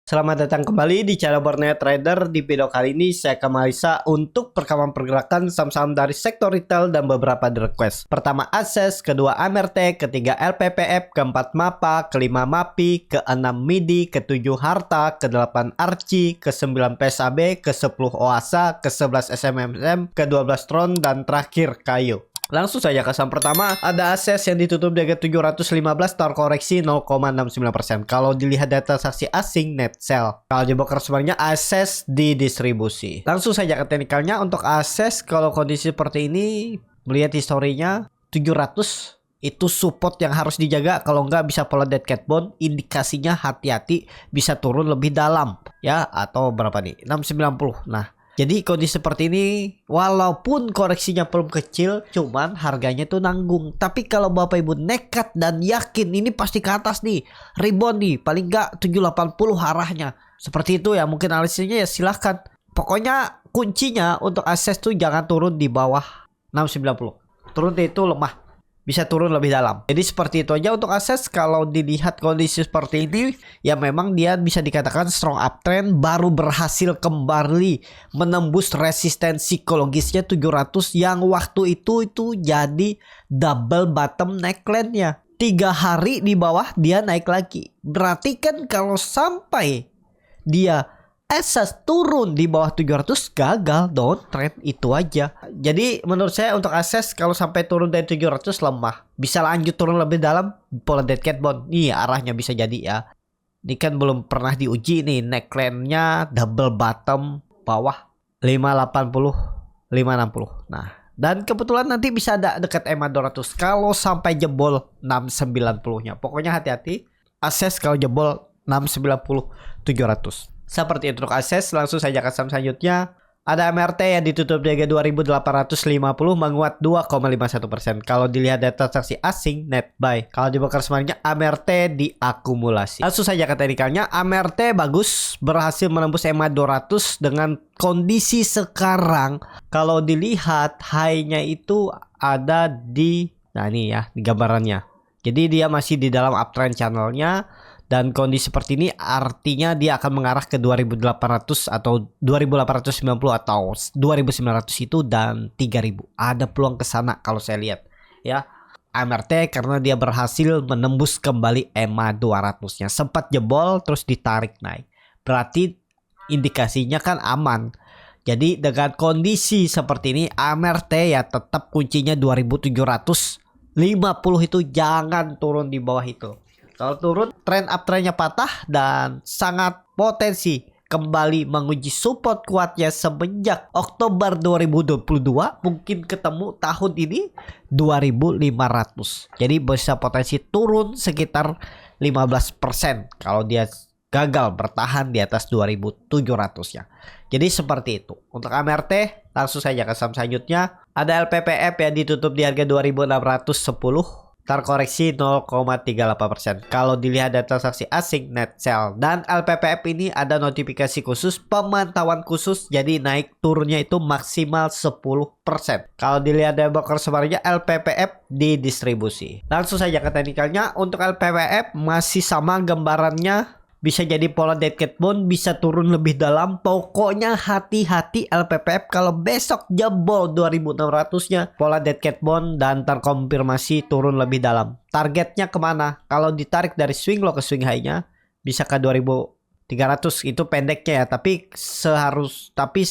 Selamat datang kembali di channel Borneo Trader. Di video kali ini saya akan menganalisa untuk perkembangan pergerakan saham-saham dari sektor retail dan beberapa the request. Pertama Access, kedua AMRT, ketiga LPPF, keempat MAPA, kelima MAPI, keenam MIDI, ketujuh Harta, kedelapan Arci, ke-9 PSAB, ke-10 OASA, ke-11 SMMM, ke-12 Tron, dan terakhir Kayu. Langsung saja ke saham pertama, ada Access yang ditutup di harga 715, terkoreksi 0,69%. Kalau dilihat data saksi asing net sell. Kalau di broker sebenarnya Access didistribusi. Langsung saja ke teknikalnya. Untuk Access kalau kondisi seperti ini, melihat historinya 700 itu support yang harus dijaga. Kalau nggak bisa pola dead cat bone, indikasinya hati-hati bisa turun lebih dalam ya, atau berapa nih, 690. Nah, jadi kondisi seperti ini walaupun koreksinya belum kecil, cuman harganya tuh nanggung. Tapi kalau Bapak Ibu nekat dan yakin ini pasti ke atas nih, rebound nih, paling nggak 780 arahnya. Seperti itu ya, mungkin analisisnya ya silahkan. Pokoknya kuncinya untuk Access tuh jangan turun di bawah 690. Turun itu lemah, bisa turun lebih dalam. Jadi seperti itu aja untuk Access. Kalau dilihat kondisi seperti ini, ya memang dia bisa dikatakan strong uptrend, baru berhasil kembali menembus resistensi psikologisnya 700 yang waktu itu jadi double bottom neckline-nya. 3 hari di bawah dia naik lagi. Berarti kan kalau sampai dia Access turun di bawah 700 gagal downtrend, itu aja. Jadi menurut saya untuk Access kalau sampai turun dari 700 lemah. Bisa lanjut turun lebih dalam pola dead cat bone. Nih arahnya bisa jadi ya. Ini kan belum pernah diuji nih, neckline-nya double bottom bawah 580 560. Nah, dan kebetulan nanti bisa ada dekat EMA 200 kalau sampai jebol 690-nya. Pokoknya hati-hati Access kalau jebol 690 700. Seperti itu untuk Access. Langsung saja ke saham selanjutnya. Ada MRT yang ditutup di harga 2850, menguat 2,51%. Kalau dilihat data transaksi asing net buy. Kalau di broker sebenarnya MRT diakumulasi. Langsung saja ke teknikalnya. MRT bagus, berhasil menembus EMA 200 dengan kondisi sekarang. Kalau dilihat high-nya itu ada di, nah ini ya, di gambarannya. Jadi dia masih di dalam uptrend channelnya. Dan kondisi seperti ini artinya dia akan mengarah ke 2800 atau 2890 atau 2900 itu dan 3000. Ada peluang ke sana kalau saya lihat ya. MRT karena dia berhasil menembus kembali EMA 200-nya. Sempat jebol terus ditarik naik. Berarti indikasinya kan aman. Jadi dengan kondisi seperti ini MRT ya tetap kuncinya 2750 itu jangan turun di bawah itu. Kalau turun, trend uptrendnya patah dan sangat potensi kembali menguji support kuatnya semenjak Oktober 2022. Mungkin ketemu tahun ini 2500. Jadi bisa potensi turun sekitar 15% kalau dia gagal bertahan di atas 2700-nya. Jadi seperti itu. Untuk MRT, langsung saja ke saham selanjutnya. Ada LPPF yang ditutup di harga 2610. Terkoreksi 0,38%. Kalau dilihat data transaksi asing net sell dan LPPF ini ada notifikasi khusus, pemantauan khusus, jadi naik turunnya itu maksimal 10%. Kalau dilihat dari broker sebenarnya LPPF didistribusi. Langsung saja ke teknikalnya. Untuk LPPF masih sama gambarannya. Bisa jadi pola dead cat bone, bisa turun lebih dalam. Pokoknya hati-hati LPPF kalau besok jebol 2600-nya pola dead cat bone dan terkonfirmasi turun lebih dalam. Targetnya kemana? Kalau ditarik dari swing low ke swing high-nya bisa ke 2300, itu pendeknya ya. Tapi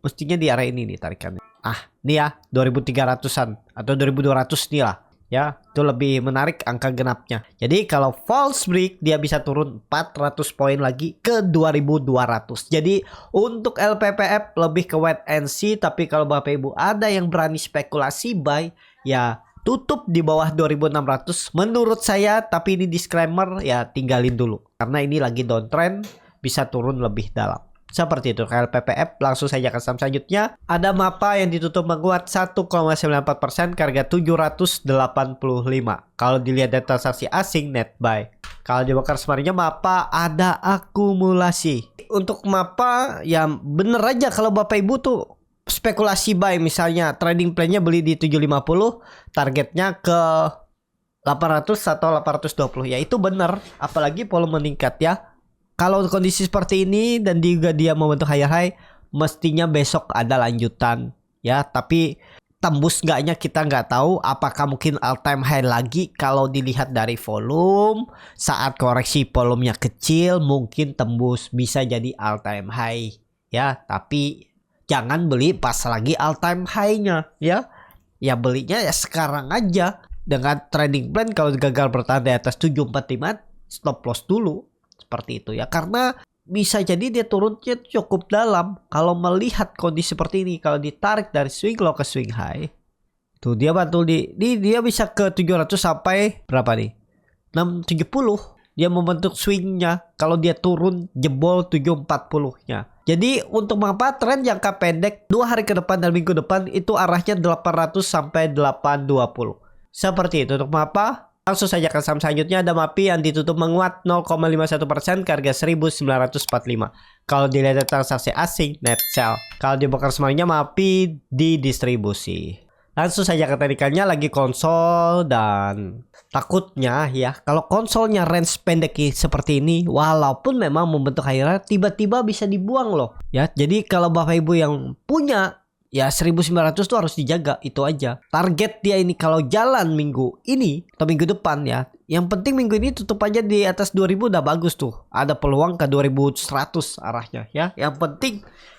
mestinya di area ini nih tarikannya. Ini ya 2300-an atau 2200 nih lah. Ya, itu lebih menarik angka genapnya. Jadi kalau false break dia bisa turun 400 poin lagi ke 2200. Jadi untuk LPPF lebih ke wait and see. Tapi kalau Bapak Ibu ada yang berani spekulasi buy, ya tutup di bawah 2600 menurut saya. Tapi ini disclaimer ya, tinggalin dulu karena ini lagi downtrend, bisa turun lebih dalam. Seperti itu LPPF. Langsung saja ke saham selanjutnya. Ada MAPA yang ditutup menguat 1,94% ke harga 785. Kalau dilihat data transaksi asing net buy. Kalau di broker sebenarnya MAPA ada akumulasi. Untuk MAPA ya bener aja kalau Bapak Ibu tuh spekulasi buy, misalnya trading plan-nya beli di 750, targetnya ke 800 atau 820 ya, itu bener. Apalagi volume meningkat ya. kalau kondisi seperti ini dan juga dia membentuk higher high, mestinya besok ada lanjutan ya. Tapi tembus nggaknya kita nggak tahu. Apakah mungkin all time high lagi? Kalau dilihat dari volume, saat koreksi volumenya kecil mungkin tembus, bisa jadi all time high ya. Tapi jangan beli pas lagi all time high-nya ya. Ya belinya ya sekarang aja dengan trading plan. Kalau gagal bertahan di atas 745, stop loss dulu seperti itu ya, karena bisa jadi dia turunnya cukup dalam. Kalau melihat kondisi seperti ini, kalau ditarik dari swing low ke swing high, tuh dia bantu dia bisa ke 700 sampai berapa nih, 670. Dia membentuk swingnya kalau dia turun jebol 740 nya. Jadi untuk mengapa tren jangka pendek 2 hari ke depan dan minggu depan itu arahnya 800 sampai 820. Seperti itu untuk mengapa. Langsung saja ke saham selanjutnya, ada MAPI yang ditutup menguat 0,51% ke harga 1945. Kalau dilihat transaksi asing, net sell. Kalau dibongkar semuanya, MAPI didistribusi. Langsung saja ke teknikalnya, lagi konsol dan takutnya ya, kalau konsolnya range pendek seperti ini, walaupun memang membentuk higher, tiba-tiba bisa dibuang loh ya. Jadi kalau Bapak Ibu yang punya ya 1900 tuh harus dijaga, itu aja. Target dia ini kalau jalan minggu ini atau minggu depan ya. Yang penting minggu ini tutup aja di atas 2000 udah bagus tuh. Ada peluang ke 2100 arahnya ya. Yang penting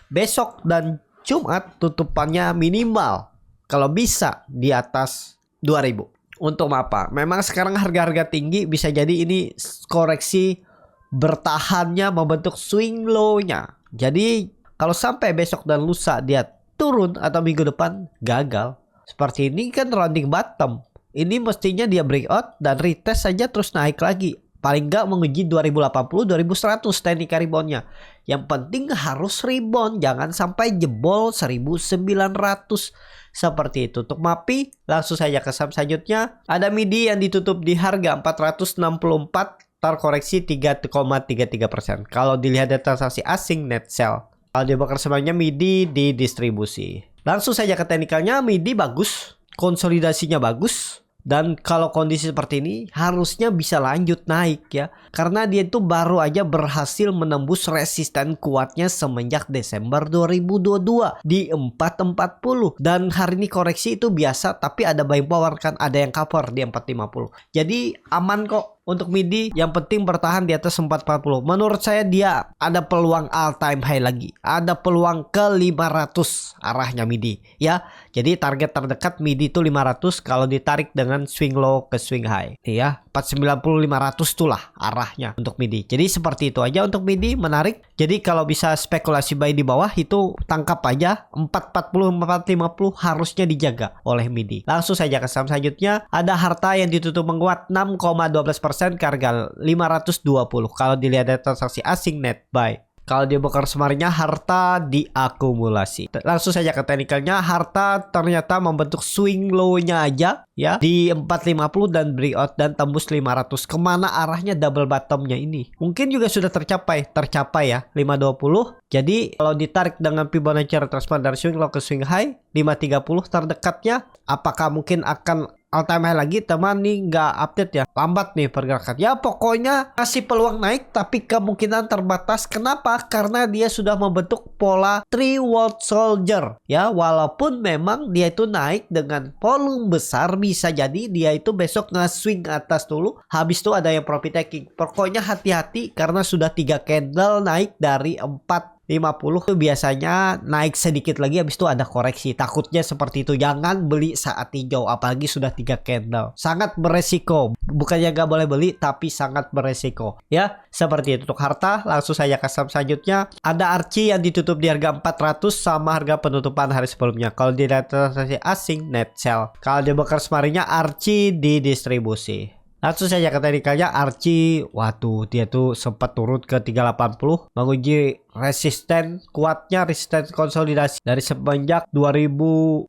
besok dan Jumat tutupannya minimal kalau bisa di atas 2000. Untuk apa? Memang sekarang harga-harga tinggi, bisa jadi ini koreksi bertahannya membentuk swing low-nya. Jadi kalau sampai besok dan lusa dia turun atau minggu depan gagal seperti ini kan rounding bottom, ini mestinya dia breakout dan retest saja terus naik lagi, paling nggak menguji 2080 2100 teknik reboundnya. Yang penting harus rebound, jangan sampai jebol 1900 seperti itu. Untuk MAPI langsung saja ke saham selanjutnya, ada MIDI yang ditutup di harga 464, terkoreksi 3,33%. Kalau dilihat dari transaksi asing, net sell. Kalau dibongkar semuanya, MIDI didistribusi. Langsung saja ke teknikalnya, MIDI bagus, konsolidasinya bagus, dan kalau kondisi seperti ini harusnya bisa lanjut naik ya, karena dia itu baru aja berhasil menembus resisten kuatnya semenjak Desember 2022 di 440, dan hari ini koreksi itu biasa, tapi ada buying power kan, ada yang cover di 450. Jadi aman kok untuk MIDI, yang penting bertahan di atas 440. Menurut saya dia ada peluang all time high lagi. Ada peluang ke 500 arahnya MIDI ya. Jadi target terdekat MIDI itu 500 kalau ditarik dengan swing low ke swing high. Ya, 490 500 itulah arahnya untuk MIDI. Jadi seperti itu aja untuk MIDI, menarik. Jadi kalau bisa spekulasi buy di bawah itu tangkap aja. 440 450 harusnya dijaga oleh MIDI. Langsung saja ke saham selanjutnya, ada Harta yang ditutup menguat 6,12% ke harga 520. Kalau dilihat dari transaksi asing, net buy. Kalau dia bongkar semarinya, Harta diakumulasi. Langsung saja ke teknikalnya, Harta ternyata membentuk swing low-nya aja ya di 450 dan breakout dan tembus 500. Kemana arahnya double bottom-nya ini? Mungkin juga sudah tercapai ya 520. Jadi kalau ditarik dengan Fibonacci retracement dari swing low ke swing high 530 terdekatnya, apakah mungkin akan all time high lagi? Teman nih nggak update ya, lambat nih pergerakan ya. Pokoknya kasih peluang naik tapi kemungkinan terbatas. Kenapa? Karena dia sudah membentuk pola 3 World Soldier ya. Walaupun memang dia itu naik dengan volume besar, bisa jadi dia itu besok nge-swing atas dulu, habis itu ada yang profit taking. Pokoknya hati-hati karena sudah 3 candle naik dari 450 itu biasanya naik sedikit lagi, habis itu ada koreksi. Takutnya seperti itu. Jangan beli saat hijau, apalagi sudah 3 candle. Sangat beresiko. Bukannya gak boleh beli, tapi sangat beresiko ya. Seperti itu untuk Harta. Langsung saja ke saham selanjutnya, ada Archie yang ditutup di harga 400 sama harga penutupan hari sebelumnya. Kalau di transaksi asing, net sell. Kalau di bongkar semarinya, Archie didistribusi. Langsung saja ke teknikalnya, Archie, waduh, dia tuh sempat turun ke 380, menguji resisten kuatnya, resisten konsolidasi dari semenjak 2022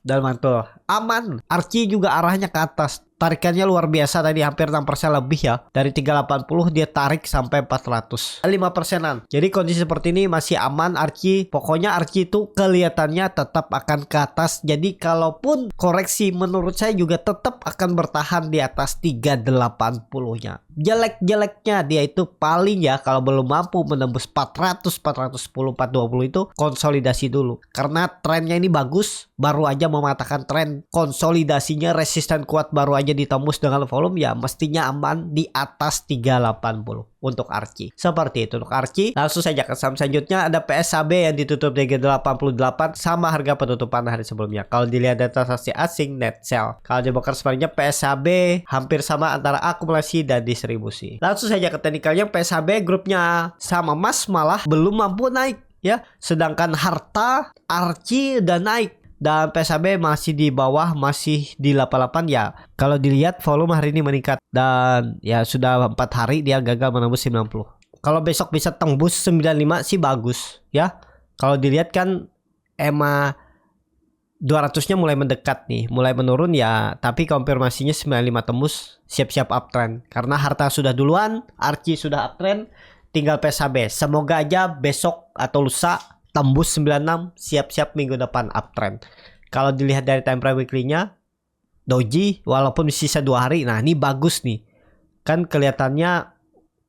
dan mantul. Aman. Archie juga arahnya ke atas. Tarikannya luar biasa tadi, hampir 6% lebih ya. Dari 380 dia tarik sampai 400. 5%-an. Jadi kondisi seperti ini masih aman Archie. Pokoknya Archie itu kelihatannya tetap akan ke atas. Jadi kalaupun koreksi menurut saya juga tetap akan bertahan di atas 380-nya. jelek-jeleknya dia itu paling ya kalau belum mampu menembus 400, 410, 420 itu konsolidasi dulu. Karena trennya ini bagus, baru aja mematahkan tren konsolidasinya, resisten kuat baru aja ditembus dengan volume ya mestinya aman di atas 380 untuk ARCI. Seperti itu untuk ARCI. Langsung saja ke saham selanjutnya ada PSAB yang ditutup di 88 sama harga penutupan hari sebelumnya. Kalau dilihat data transaksi asing net sell. Kalau di broker sebenarnya PSAB hampir sama antara akumulasi dan distribusi. Langsung saja ke teknikalnya, PSAB grupnya sama emas malah belum mampu naik ya. Sedangkan harta ARCI udah naik. Dan PSAB masih di bawah, masih di 88 ya. Kalau dilihat volume hari ini meningkat. Dan ya sudah 4 hari dia gagal menembus 90. Kalau besok bisa tembus 95 sih bagus ya. Kalau dilihat kan EMA 200-nya mulai mendekat nih, mulai menurun ya. Tapi konfirmasinya 95 tembus, siap-siap uptrend. Karena harta sudah duluan, ARCI sudah uptrend, tinggal PSAB. Semoga aja besok atau lusa tembus 96, siap-siap minggu depan uptrend. Kalau dilihat dari time frame weekly-nya, doji walaupun sisa 2 hari, nah ini bagus nih. Kan kelihatannya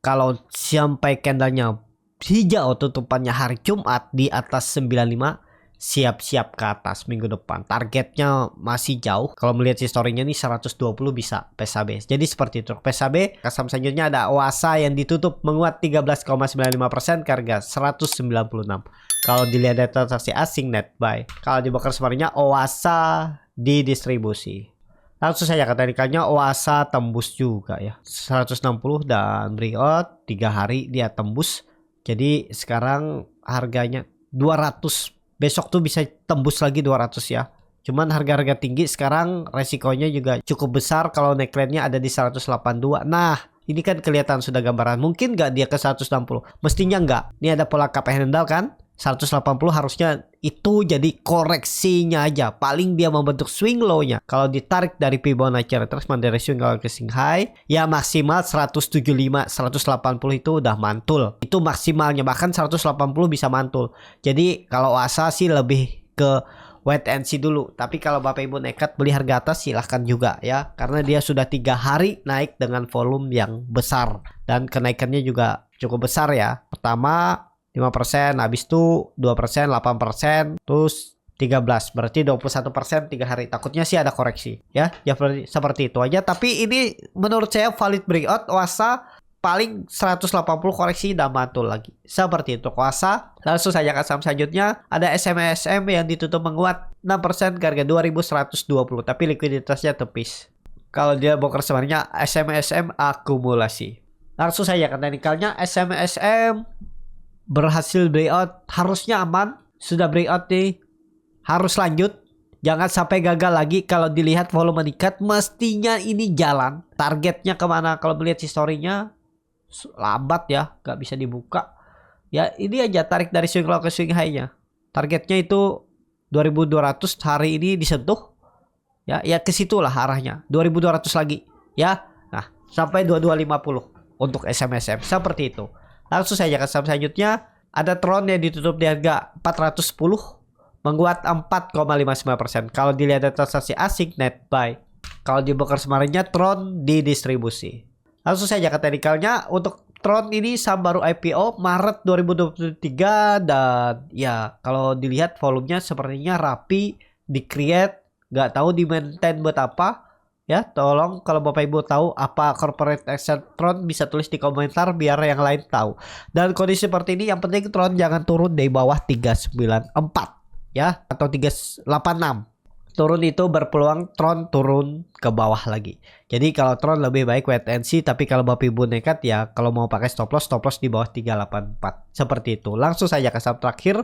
kalau sampai candlenya hijau tutupannya hari Jumat di atas 95, siap-siap ke atas minggu depan. Targetnya masih jauh. Kalau melihat historinya nih 120 bisa PSAB. Jadi seperti itu. PSAB, saham selanjutnya ada OASA yang ditutup menguat 13,95% ke harga 196. Kalau dilihat data transaksi asing net buy. Kalau di broker sebenarnya OASA di distribusi. Langsung saja ke teknikalnya, OASA tembus juga ya 160 dan breakout 3 hari dia tembus. Jadi sekarang harganya 200. Besok tuh bisa tembus lagi 200 ya. Cuman harga-harga tinggi sekarang resikonya juga cukup besar kalau neckline-nya ada di 182. Nah, ini kan kelihatan sudah gambaran. Mungkin nggak dia ke 160? Mestinya nggak. Ini ada pola cup handle kan? 180 harusnya itu jadi koreksinya aja. Paling dia membentuk swing low-nya. Kalau ditarik dari Fibonacci retracement dari swing low ke swing high, ya maksimal 175, 180 itu udah mantul. Itu maksimalnya, bahkan 180 bisa mantul. Jadi kalau asa sih lebih ke wait and see dulu. Tapi kalau Bapak Ibu nekat beli harga atas silahkan juga ya. Karena dia sudah 3 hari naik dengan volume yang besar. Dan kenaikannya juga cukup besar ya. Pertama 5%, habis itu 2%, 8%, terus 13, berarti 21% 3 hari. Takutnya sih ada koreksi ya. Ya seperti itu aja. Tapi ini menurut saya valid breakout. OASA paling 180 koreksi dan mantul lagi. Seperti itu OASA. Langsung saja ke saham selanjutnya ada SMSM yang ditutup menguat 6% ke harga 2120, tapi likuiditasnya tepis. Kalau dia broker sebenarnya SMSM akumulasi. Langsung saja ke teknikalnya, SMSM berhasil breakout, harusnya aman. Sudah breakout nih, harus lanjut, jangan sampai gagal lagi. Kalau dilihat volume meningkat, mestinya ini jalan. Targetnya kemana? Kalau melihat historinya lambat ya, gak bisa dibuka ya. Ini aja tarik dari swing low ke swing high nya. Targetnya itu 2200, hari ini disentuh ya, ya ke situlah arahnya 2200 lagi ya. Nah sampai 2250 untuk SMSM seperti itu. Langsung saja ke saham selanjutnya ada Tron yang ditutup di harga 410 menguat 4,59%. Kalau dilihat transaksi asing net buy. Kalau di broker sebenarnya Tron di distribusi. Langsung saja ke teknikalnya, untuk Tron ini saham baru IPO Maret 2023 dan ya kalau dilihat volumenya sepertinya rapi, di-create, nggak tahu di-maintain buat apa. Ya, tolong kalau Bapak Ibu tahu apa corporate action Tron bisa tulis di komentar biar yang lain tahu. Dan kondisi seperti ini yang penting Tron jangan turun dari bawah 394 ya atau 386. Turun itu berpeluang Tron turun ke bawah lagi. Jadi kalau Tron lebih baik wait and see, tapi kalau Bapak Ibu nekat ya kalau mau pakai stop loss di bawah 384. Seperti itu. Langsung saja ke saham terakhir.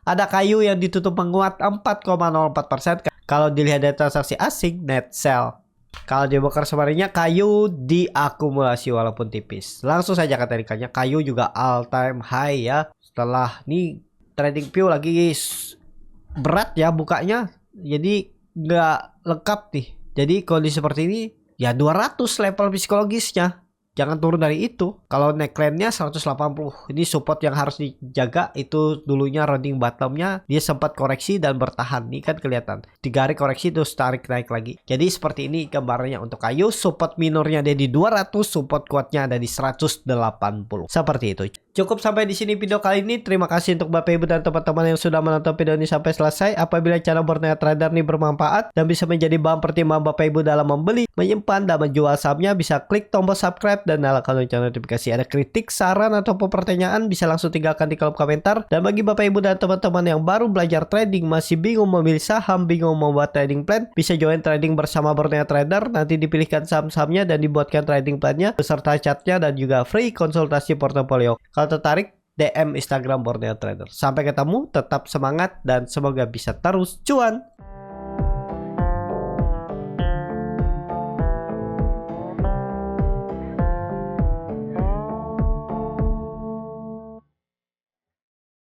Ada Kayu yang ditutup menguat 4,04%. Kalau dilihat dari transaksi asing net sell. Kalau di broker sebenarnya Kayu diakumulasi walaupun tipis. Langsung saja ke teknikalnya, Kayu juga all time high ya. Setelah ini trading view lagi berat ya bukanya. Jadi nggak lengkap nih. Jadi kondisi seperti ini ya 200 level psikologisnya. jangan turun dari itu. Kalau neckline-nya 180, ini support yang harus dijaga. Itu dulunya rounding bottomnya dia sempat koreksi dan bertahan. Ini kan kelihatan 3 hari koreksi terus tarik naik lagi. Jadi seperti ini gambarnya untuk kayu. Support minornya ada di 200, support kuatnya ada di 180. Seperti itu. Cukup sampai di sini video kali ini. Terima kasih untuk Bapak Ibu dan teman-teman yang sudah menonton video ini sampai selesai. Apabila channel Borneo Trader ini bermanfaat dan bisa menjadi bahan pertimbangan Bapak Ibu dalam membeli, menyimpan, dan menjual sahamnya, bisa klik tombol subscribe dan nyalakan lonceng notifikasi. Ada kritik, saran, ataupun pertanyaan, bisa langsung tinggalkan di kolom komentar. Dan bagi Bapak Ibu dan teman-teman yang baru belajar trading, masih bingung memilih saham, bingung membuat trading plan, bisa join trading bersama Borneo Trader. Nanti dipilihkan saham-sahamnya dan dibuatkan trading plannya beserta chartnya dan juga free konsultasi portofolio. Kalau tertarik, DM Instagram Borneo Trader. Sampai ketemu, tetap semangat dan semoga bisa terus cuan.